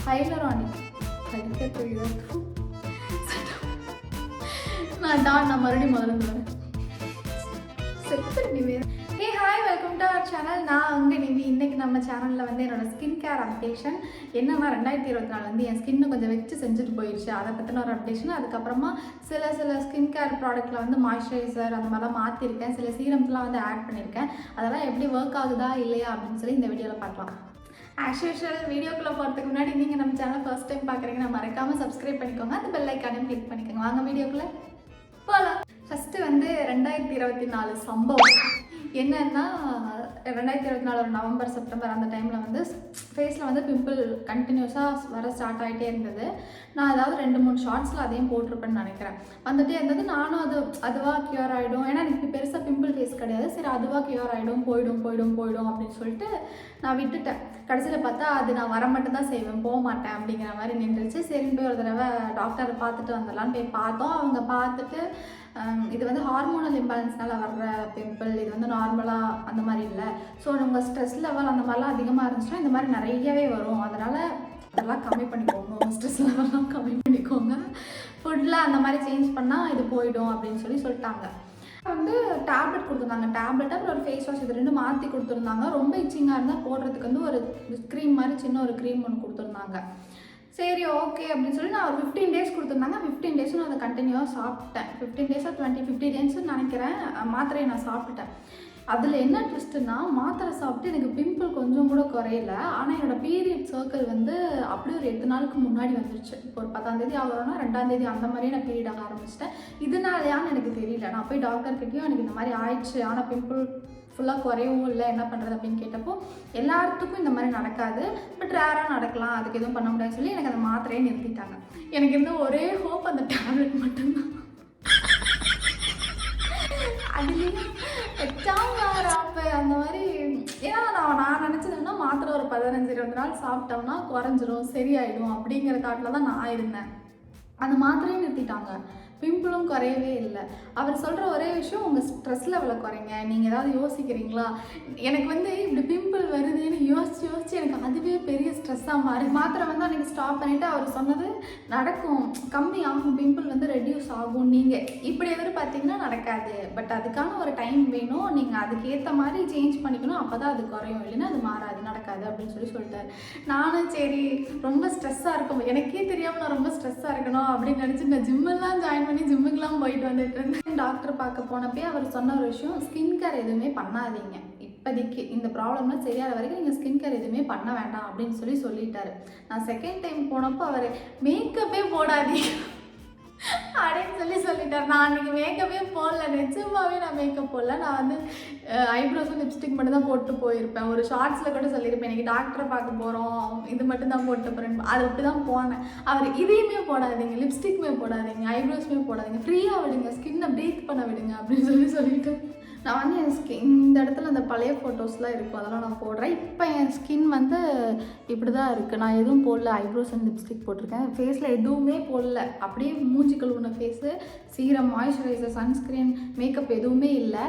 Hyaluronic படிக்க தெரியுது. நான் மறுபடியும் முதல்ல வரேன். Hey hi, welcome to our channel. நான் உங்கள் நிவி. இன்றைக்கி நம்ம சேனலில் வந்து என்னோடய ஸ்கின் கேர் அப்டேஷன் என்னென்னா 2024 வந்து என் ஸ்கின்னு கொஞ்சம் வச்சு செஞ்சுட்டு போயிடுச்சு. அதை பற்றின ஒரு அப்டேஷன். அதுக்கப்புறமா சில ஸ்கின் கேர் ப்ராடக்ட்டில் வந்து மாய்ஸ்சரைசர் அந்த மாதிரிலாம் மாற்றிருக்கேன். சில சீரம்ஸ்லாம் வந்து ஆட் பண்ணியிருக்கேன். அதெல்லாம் எப்படி ஒர்க் ஆகுதா இல்லையா அப்படின்னு சொல்லி இந்த வீடியோவில் பார்க்கலாம். ஆஸ் யூஷுவல் வீடியோக்குள்ளே போகிறதுக்கு முன்னாடி நீங்கள் நம்ம சேனல் ஃபர்ஸ்ட் டைம் பார்க்குறீங்கன்னா மறக்காமல் சப்ஸ்கிரைப் பண்ணிக்கோங்க. அந்த பெல் ஐக்கானையும் கிளிக் பண்ணிக்கோங்க. வாங்க வீடியோக்குள்ளே போகலாம். ஃபஸ்ட்டு வந்து 2024 சம்பவம் என்னன்னா, 2024 ஒரு நவம்பர் செப்டம்பர் அந்த டைமில் வந்து ஃபேஸில் வந்து பிம்பிள் கண்டினியூஸாக வர ஸ்டார்ட் ஆகிட்டே இருந்தது. நான் ஏதாவது 2-3 ஷார்ட்ஸில் அதையும் போட்டிருப்பேன்னு நினைக்கிறேன். வந்துட்டே இருந்தது. நானும் அதுவாக க்யூர் ஆகிடும், ஏன்னா எனக்கு பெருசாக பிம்பிள் ஃபேஸ் கிடையாது. சரி, அதுவாக க்யூர் ஆகிடும், போயிடும் அப்படின்னு சொல்லிட்டு நான் விட்டுட்டேன். கடைசியில் பார்த்தா அது நான் வர மட்டும் தான் செய்வேன், போக மாட்டேன் அப்படிங்கிற மாதிரி நின்றுச்சு. சரின்னு போய் ஒரு தடவை டாக்டரை பார்த்துட்டு வந்துடலான்னு போய் பார்த்தோம். அவங்க பார்த்துட்டு இது வந்து ஹார்மோனல் இம்பேலன்ஸ்னால வர்ற பிம்பிள், இது வந்து நார்மலாக அந்த மாதிரி இல்லை. ஸோ உங்கள் ஸ்ட்ரெஸ் லெவல் அந்த மாதிரிலாம் அதிகமாக இருந்துச்சுன்னா இந்த மாதிரி நிறையவே வரும். அதனால் அதெல்லாம் கம்மி பண்ணிக்கோங்க, உங்கள் ஸ்ட்ரெஸ் லெவல்லாம் கம்மி பண்ணிக்கோங்க. ஃபுட்டில் அந்த மாதிரி சேஞ்ச் பண்ணால் இது போயிடும் அப்படின்னு சொல்லிட்டாங்க. வந்து டேப்லெட் கொடுத்துருந்தாங்க. டேப்லெட் அப்புறம் ஒரு ஃபேஸ் வாஷ், இது 2 மாற்றி கொடுத்துருந்தாங்க. ரொம்ப இச்சிங்காக இருந்தால் போடுறதுக்கு வந்து ஒரு க்ரீம் மாதிரி சின்ன ஒரு க்ரீம் ஒன்று கொடுத்துருந்தாங்க. சரி, ஓகே அப்படின்னு சொல்லி நான் ஒரு 15 டேஸ் கொடுத்துருந்தாங்க. 15 டேஸும் நான் அதை கண்டினியூவாக சாப்பிட்டேன். 15 டேஸாக 50 டேஸ்ன்னு நினைக்கிறேன். மாத்திரையை நான் சாப்பிட்டுட்டேன். அதில் என்ன ட்விஸ்ட்டுன்னா, மாத்திரை சாப்பிட்டு எனக்கு பிம்பிள் கொஞ்சம் கூட குறையல. ஆனால் என்னோடய பீரியட் சர்க்கிள் வந்து அப்படியே ஒரு 8 நாளுக்கு முன்னாடி வந்துருச்சு. இப்போ ஒரு 10ஆம் தேதி ஆகிறோன்னா 2ஆம் தேதி அந்த மாதிரியே நான் பீரியட் ஆக ஆரம்பிச்சிட்டேன். இதனாலையான்னு எனக்கு தெரியல. நான் போய் டாக்டர்கிட்டையும் எனக்கு இந்த மாதிரி ஆயிடுச்சு, ஆனால் பிம்பிள் ஃபுல்லாக குறையவும் இல்லை, என்ன பண்ணுறது அப்படின்னு கேட்டப்போ எல்லாத்துக்கும் இந்த மாதிரி நடக்காது, பட் ரேராக நடக்கலாம், அதுக்கு எதுவும் பண்ண முடியாதுன்னு சொல்லி எனக்கு அந்த மாத்திரையே நிறுத்திட்டாங்க. எனக்கு இருந்த ஒரே ஹோப் அந்த டேப்லெட் மட்டும்தான். அதுலேயும் அப்போ அந்த மாதிரி, ஏன்னா நான் நினச்சதுன்னா மாத்திரை ஒரு 15-20 நாள் சாப்பிட்டோம்னா குறைஞ்சிரும், சரியாயிடும் அப்படிங்கிற தாட்டில் தான் நான் இருந்தேன். அந்த மாத்திரையும் நிறுத்திட்டாங்க. பிம்பிளும் குறையவே இல்லை. அவர் சொல்கிற ஒரே விஷயம், உங்கள் ஸ்ட்ரெஸ் லெவலை குறைங்க, நீங்கள் ஏதாவது யோசிக்கிறீங்களா. எனக்கு வந்து இப்படி பிம்பிள் வருதுன்னு யோசிச்சு எனக்கு அதுவே பெரிய ஸ்ட்ரெஸ்ஸாக மாறி மாத்திரை வந்து அன்றைக்கி ஸ்டாப் பண்ணிவிட்டு அவர் சொன்னது நடக்கும், கம்மி ஆகும், பிம்பிள் வந்து ரெடியூஸ் ஆகும், நீங்கள் இப்படி எதிர்பார்த்தீங்கன்னா நடக்காது, பட் அதுக்கான ஒரு டைம் வேணும், நீங்கள் அதுக்கேற்ற மாதிரி சேஞ்ச் பண்ணிக்கணும், அப்போ தான் அது குறையும், இல்லைன்னா அது மாறாது, நடக்காது அப்படின்னு சொல்லிட்டார். நானும் சரி, ரொம்ப ஸ்ட்ரெஸ்ஸாக இருக்கும், எனக்கே தெரியாமல் நான் ரொம்ப ஸ்ட்ரெஸ்ஸாக இருக்கணும் அப்படின்னு நினச்சி நான் ஜிம்மெல்லாம் ஜாயின் பண்ணி ஜிம்முக்கெலாம் போயிட்டு வந்துட்டு இருந்தேன். டாக்டர் பார்க்க போனப்பே அவர் சொன்ன ஒரு விஷயம், ஸ்கின் கேர் எதுவுமே பண்ணாதீங்க, இப்போதைக்கு இந்த ப்ராப்ளம்லாம் சரியாத வரைக்கும் நீங்கள் ஸ்கின் கேர் எதுவுமே பண்ண வேண்டாம் அப்படின்னு சொல்லிட்டாரு. நான் செகண்ட் டைம் போனப்போ அவர் மேக்கப்பே போடாதீங்க அப்படின்னு சொல்லிட்டார். நான் அன்றைக்கி மேக்கப்பே போடல, நிஜமாவே நான் மேக்கப் போடல. நான் வந்து ஐப்ரோஸும் லிப்ஸ்டிக் மட்டும் தான் போட்டு போயிருப்பேன். ஒரு ஷார்ட்ஸில் கூட சொல்லியிருப்பேன், எனக்கு டாக்டரை பார்க்க போகிறோம், இது மட்டும் தான் போட்டு போகிறேன், அது அப்படி தான் போனேன். அவர் இதையுமே போடாதீங்க, லிப்ஸ்டிக்குமே போடாதீங்க, ஐப்ரோஸுமே போடாதீங்க, ஃப்ரீயாக விடுங்க, ஸ்கின்னை ப்ரீத் பண்ண விடுங்க அப்படின்னு சொல்லிட்டு நான் வந்து என் இந்த இடத்துல அந்த பழைய ஃபோட்டோஸ்லாம் இருக்கும், அதெல்லாம் நான் போடுறேன். இப்போ என் ஸ்கின் வந்து இப்படி தான் இருக்குது. நான் எதுவும் போடல, ஐப்ரோஸ் அண்ட் லிப்ஸ்டிக் போட்டிருக்கேன், ஃபேஸில் எதுவுமே போடல, அப்படியே மூஞ்சி கழுவுன face, serum, moisturiser, sunscreen, makeup எதுவுமே இல்லை.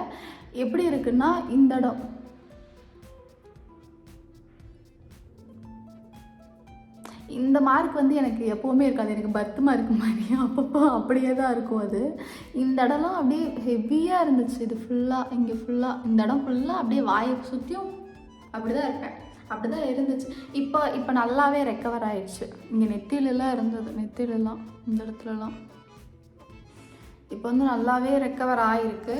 எப்படி இருக்குன்னா, இந்த இடம் இந்த மார்க் வந்து எனக்கு எப்போவுமே இருக்காது, எனக்கு பர்த் மார்க் மாதிரி அப்பப்போ அப்படியே தான் இருக்கும். அது இந்த இடம்லாம் அப்படியே ஹெவியாக இருந்துச்சு. இது ஃபுல்லாக, இங்கே ஃபுல்லாக, இந்த இடம் ஃபுல்லாக அப்படியே வாயை சுற்றியும் அப்படி தான் இருப்பேன், அப்படி தான் இருந்துச்சு. இப்போ நல்லாவே ரெக்கவர் ஆயிடுச்சு. இங்கே நெத்திலெலாம் இருந்தது, நெத்திலெலாம் இந்த இடத்துலலாம் இப்போ வந்து நல்லாவே ரெக்கவர் ஆகிருக்கு.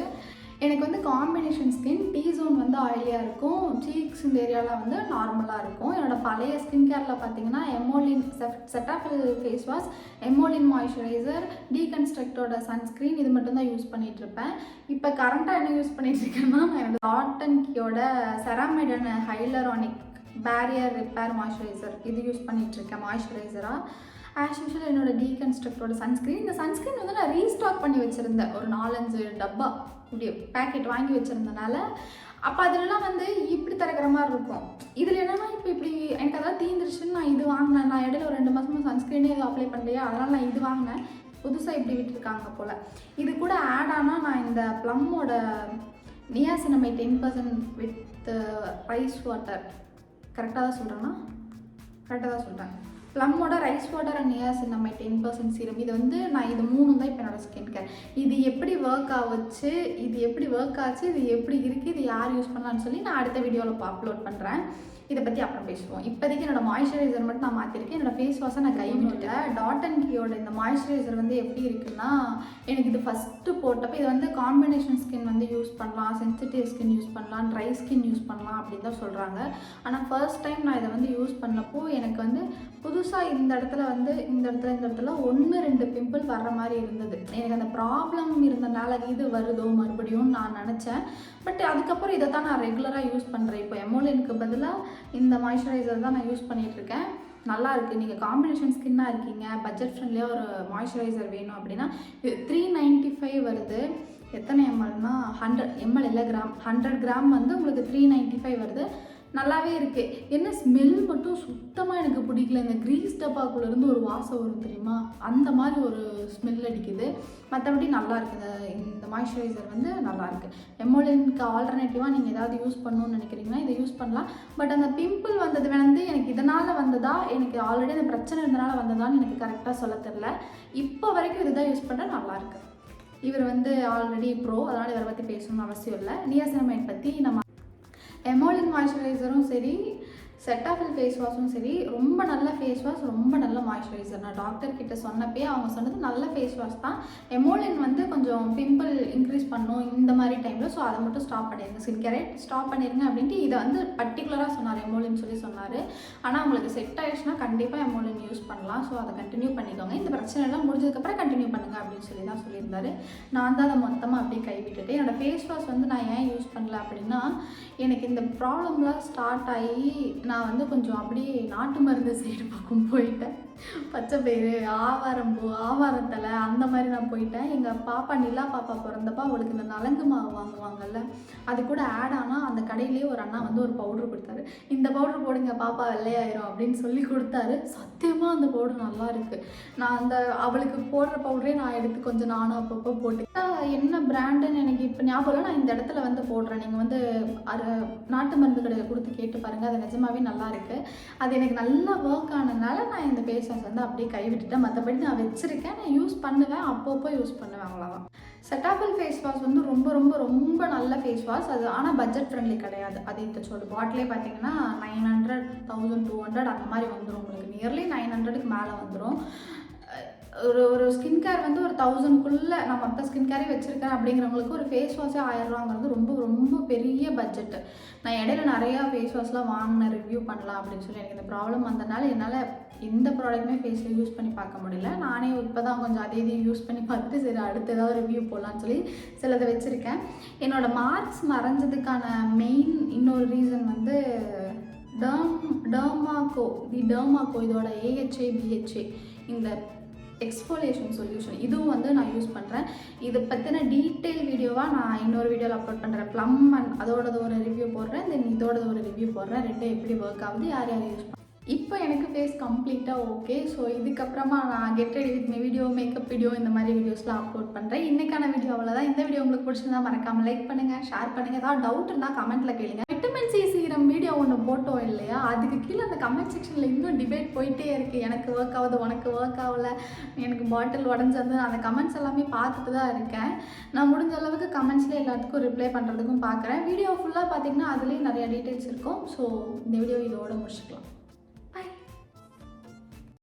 எனக்கு வந்து காம்பினேஷன் ஸ்கின், டீ ஜோன் வந்து ஆயிலியாக இருக்கும், சீக்ஸ் இந்த ஏரியாவில் வந்து நார்மலாக இருக்கும். என்னோடய பழைய ஸ்கின் கேரில் பார்த்தீங்கன்னா Emolene செட்டாஃபில் face wash, Emolene moisturiser, டீகன்ஸ்ட்ரக்டோட sunscreen, இது மட்டும்தான் யூஸ் பண்ணிகிட்ருப்பேன். இப்போ கரண்ட்டாக என்ன யூஸ் பண்ணிகிட்ருக்கேன்னா, நான் என்னோட காட்டன் கியோட ceramide and hyaluronic barrier repair moisturiser இது யூஸ் பண்ணிகிட்ருக்கேன் மாய்ஸ்சரைசராக. ஆஸ் யூஷுவல் என்னோட டீகன்ஸ்ட்ரக்டோட சன்ஸ்க்ரீன், இந்த சன்ஸ்க்ரீன் வந்து நான் ரீஸ்டாக் பண்ணி வச்சுருந்தேன், ஒரு 4-5 டப்பா இப்படி பேக்கெட் வாங்கி வச்சுருந்தனால. அப்போ அதிலலாம் வந்து இப்படி திறக்கிற மாதிரி இருக்கும். இதில் என்னென்னா இப்போ இப்படி எனக்கு அதாவது தீந்துருச்சுன்னு நான் இது வாங்கினேன். நான் இடையில ஒரு 2 மாதமாக சன்ஸ்க்ரீனே இது அப்ளை பண்ணலையா, அதனால் நான் இது வாங்கினேன். புதுசாக இப்படி விட்டுருக்காங்க போல். இது கூட ஆட் ஆனால் நான் இந்த ப்ளம்மோட நியாசினமைட் 10% வித் ரைஸ் வாட்டர், கரெக்டாக தான் சொல்கிறேன்னா, கரெக்டாக தான் சொல்கிறேன், ப்ளம்மோட rice water and niacinamide 10% serum. இது வந்து நான் இது 3 தான் இப்போ என்னோட ஸ்கின் கேர். இது எப்படி ஒர்க் ஆச்சு, இது எப்படி ஒர்க் ஆச்சு, இது எப்படி இருக்குது, இது யார் யூஸ் பண்ணலான்னு சொல்லி நான் அடுத்த வீடியோவில் அப்லோட் பண்ணுறேன். இதை பற்றி அப்புறம் பேசுவோம். இப்போதைக்கு என்னோட மாய்ஸ்சரைசர் மட்டும் நான் மாற்றிருக்கேன். என்னோட ஃபேஸ் வாஷை நான் கை விட்டுட்டேன். டாட் அண்ட் கீயோட இந்த மாய்ஸ்சரைசர் வந்து எப்படி இருக்குன்னா, எனக்கு இது ஃபஸ்ட்டு போட்டப்போ இது வந்து காம்பினேஷன் ஸ்கின் வந்து யூஸ் பண்ணலாம், சென்சிட்டிவ் ஸ்கின் யூஸ் பண்ணலாம், ட்ரை ஸ்கின் யூஸ் பண்ணலாம் அப்படின்னு தான் சொல்கிறாங்க. ஆனால் ஃபர்ஸ்ட் டைம் நான் இதை வந்து யூஸ் பண்ணப்போ எனக்கு வந்து புதுசாக இந்த இடத்துல 1-2 பிம்பிள் வர்ற மாதிரி இருந்தது. எனக்கு அந்த ப்ராப்ளம் இருந்தனால இது வருதோ மறுபடியும் நான் நினச்சேன். பட் அதுக்கப்புறம் இதை தான் நான் ரெகுலராக யூஸ் பண்ணுறேன். இப்போ எமோலினுக்கு பதிலாக இந்த மாய்ஸ்சரைசர் தான் நான் யூஸ் பண்ணிகிட்ருக்கேன். நல்லா இருக்குது. நீங்கள் காம்பினேஷன் ஸ்கின்னாக இருக்கீங்க, பட்ஜெட் ஃப்ரெண்ட்லியாக ஒரு மாய்ஸ்சரைசர் வேணும் அப்படின்னா 395 வருது. எத்தனை எம்எல்னா 100 ml இல்லை கிராம், 100 கிராம் வந்து உங்களுக்கு 395 வருது. நல்லாவே இருக்குது. என்ன ஸ்மெல் மட்டும் சுத்தமாக எனக்கு பிடிக்கல. இந்த க்ரீஸ் டப்பாக்குள்ளேருந்து ஒரு வாசம் வரும் தெரியுமா, அந்த மாதிரி ஒரு ஸ்மெல் அடிக்குது. மற்றபடி நல்லா இருக்குது. இந்த மாய்ஸ்சரைசர் வந்து நல்லாயிருக்கு. எமோலினுக்கு ஆல்டர்னேட்டிவாக நீங்கள் ஏதாவது யூஸ் பண்ணணும்னு நினைக்கிறீங்கன்னா இதை யூஸ் பண்ணலாம். பட் அந்த பிம்பிள் வந்தது வந்து எனக்கு இதனால் வந்ததா, எனக்கு ஆல்ரெடி அந்த பிரச்சனை இருந்தனால வந்ததான்னு எனக்கு கரெக்டாக சொல்ல தெரில. இப்போ வரைக்கும் இதுதான் யூஸ் பண்ணுறேன், நல்லாயிருக்கு. இவர் வந்து ஆல்ரெடி ப்ரோ, அதனால் இவரை பற்றி பேசணும்னு அவசியம் இல்லை. நியாசினமைட் பற்றி நம்ம எமோலின் மாய்ஸ்சரைசரும் சரி, செட்டாஃபில் ஃபேஸ் வாஷும் சரி, ரொம்ப நல்ல ஃபேஸ் வாஷ், ரொம்ப நல்ல மாய்ஸ்சரைசர். நான் டாக்டர் கிட்ட சொன்னப்பே அவங்க சொன்னது நல்ல ஃபேஸ் வாஷ் தான். எமோலின் வந்து கொஞ்சம் பிம்பிள் இன்க்ரீஸ் பண்ணும் இந்த மாதிரி டைமில். ஸோ அதை மட்டும் ஸ்டாப் பண்ணிடுங்க, ஸ்கின் கேரை ஸ்டாப் பண்ணிடுங்க அப்படின்ட்டு இதை வந்து பர்டிகுலராக சொன்னார், எமோலின் சொல்லி சொன்னார். ஆனால் உங்களுக்கு செட் ஆகிடுச்சுன்னா கண்டிப்பாக எமோலின் யூஸ் பண்ணலாம். ஸோ அதை கண்டினியூ பண்ணிக்கோங்க. இந்த பிரச்சனைலாம் முடிஞ்சதுக்கப்புறம் கண்டினியூ பண்ணுங்கள் அப்படின்னு சொல்லி தான் சொல்லியிருந்தாரு. நான் தான் அதை மொத்தமாக அப்படியே கைவிட்டுட்டு என்னோடய ஃபேஸ் வாஷ் வந்து நான் ஏன் யூஸ் பண்ணல அப்படின்னா, எனக்கு இந்த ப்ராப்ளம்லாம் ஸ்டார்ட் ஆகி நான் வந்து கொஞ்சம் அப்படியே நாட்டு மருந்து சைடு பக்கம் போயிட்டேன். பச்சை பயிறு, ஆவாரம்பூ, ஆவாரத்தலை அந்த மாதிரி நான் போயிட்டேன். எங்கள் பாப்பா நிலா பாப்பா பிறந்தப்போ அவளுக்கு இந்த நலங்கு மாவு வாங்குவாங்கல்ல, அது கூட ஆட் ஆனால் அந்த கடையிலேயே ஒரு அண்ணா வந்து ஒரு பவுட்ரு கொடுத்தாரு. இந்த பவுட்ரு போடுங்க பாப்பா வெள்ளையாயிரும் அப்படின்னு சொல்லி கொடுத்தாரு. சத்தியமாக அந்த பவுட்ரு நல்லா இருக்குது. நான் அந்த அவளுக்கு போடுற பவுடரே நான் எடுத்து கொஞ்சம் நானும் அப்பப்போ போட்டு, என்ன பிராண்டுன்னு எனக்கு இப்போ ஞாபகம், நான் இந்த இடத்துல வந்து போடுறேன். நீங்கள் வந்து நாட்டு மருந்து கடையில் கொடுத்து கேட்டு பாருங்கள், அது நிஜமாவே நல்லா இருக்குது. அது எனக்கு நல்லா ஒர்க் ஆனதுனால நான் இந்த ஃபேஸ் வாஷ் வந்து அப்படியே கைவிட்டுட்டேன். மற்றபடி நான் வச்சுருக்கேன், நான் யூஸ் பண்ணுவேன், அப்பப்போ யூஸ் பண்ணுவேன், அவ்வளோதான். செட்டாஃபில் ஃபேஸ் வாஷ் வந்து ரொம்ப ரொம்ப ரொம்ப நல்ல ஃபேஸ் வாஷ் அது. ஆனால் பட்ஜெட் ஃப்ரெண்ட்லி கிடையாது. அது இந்த சொல்லு பாட்டிலே பார்த்தீங்கன்னா 900, 1200 அந்த மாதிரி வந்துடும். உங்களுக்கு நியர்லி 900க்கு மேலே வந்துடும். ஒரு ஸ்கின் கேர் வந்து ஒரு 1000க்குள்ளே நான் மற்ற ஸ்கின் கேரே வச்சுருக்கேன் அப்படிங்கிறவங்களுக்கு ஒரு ஃபேஸ் வாஷே 1000 ரூபாங்கிறது ரொம்ப ரொம்ப பெரிய பட்ஜெட்டு. நான் இடையில நிறையா ஃபேஸ் வாஷ்லாம் வாங்கினேன், ரிவ்யூ பண்ணலாம் அப்படின்னு சொல்லி. எனக்கு இந்த ப்ராப்ளம் வந்தனால என்னால் எந்த ப்ராடக்ட்டுமே ஃபேஸில் யூஸ் பண்ணி பார்க்க முடியல. நானே இப்போ தான் கொஞ்சம் அதே இதையும் யூஸ் பண்ணி பார்த்துட்டு சரி அடுத்து ஏதாவது ரிவ்யூ போடலான்னு சொல்லி சிலதை வச்சுருக்கேன். என்னோடய மார்க்ஸ் மறைஞ்சதுக்கான மெயின் இன்னொரு ரீசன் வந்து டெர்மாக்கோ இதோட AHA BHA இந்த எக்ஸ்ஃபோலியேஷன் சொல்யூஷன் இதுவும் வந்து நான் யூஸ் பண்ணுறேன். இதை பற்றின டீட்டெயில் வீடியோவாக நான் இன்னொரு வீடியோவில் அப்லோட் பண்ணுறேன். ப்ளம் அண்ட் அதோடது ஒரு ரிவ்யூ போடுறேன், தென் இதோடது ஒரு ரிவ்யூ போடுறேன். ரெண்டும் எப்படி ஒர்க் ஆகுது, யார் யார் யூஸ் பண்ணுறேன். இப்போ எனக்கு ஃபேஸ் கம்ப்ளீட்டாக ஓகே. ஸோ இதுக்கப்புறமா நான் get ready with me video, makeup video இந்த மாதிரி வீடியோஸ்லாம் அப்லோட் பண்ணுறேன். இன்றைக்கான வீடியோ அவ்வளோதான். இந்த வீடியோ உங்களுக்கு பிடிச்சிருந்தா மறக்காமல் லைக் பண்ணுங்கள், ஷேர் பண்ணுங்கள். ஏதாவது டவுட் இருந்தால் கமெண்ட்டில் கேளுங்க. விட்டமின் சி சீரம் வீடியோ ஒன்று போட்டோம் இல்லையா, அதுக்கு கீழே அந்த கமெண்ட் செக்ஷனில் இன்னும் டிபேட் போயிட்டே இருக்குது. எனக்கு ஒர்க் ஆகுது, உனக்கு ஒர்க் ஆகலை, எனக்கு பாட்டில் உடஞ்சது, அந்த கமெண்ட்ஸ் எல்லாமே பார்த்துட்டு தான் இருக்கேன். நான் முடிஞ்ச அளவுக்கு கமெண்ட்ஸில் எல்லாத்துக்கும் ரிப்ளை பண்ணுறதுக்கும் பார்க்குறேன். வீடியோ ஃபுல்லாக பார்த்தீங்கன்னா அதுலேயும் நிறையா டீட்டெயில்ஸ் இருக்கும். ஸோ இந்த வீடியோ இதோட முடிச்சுக்கலாம்.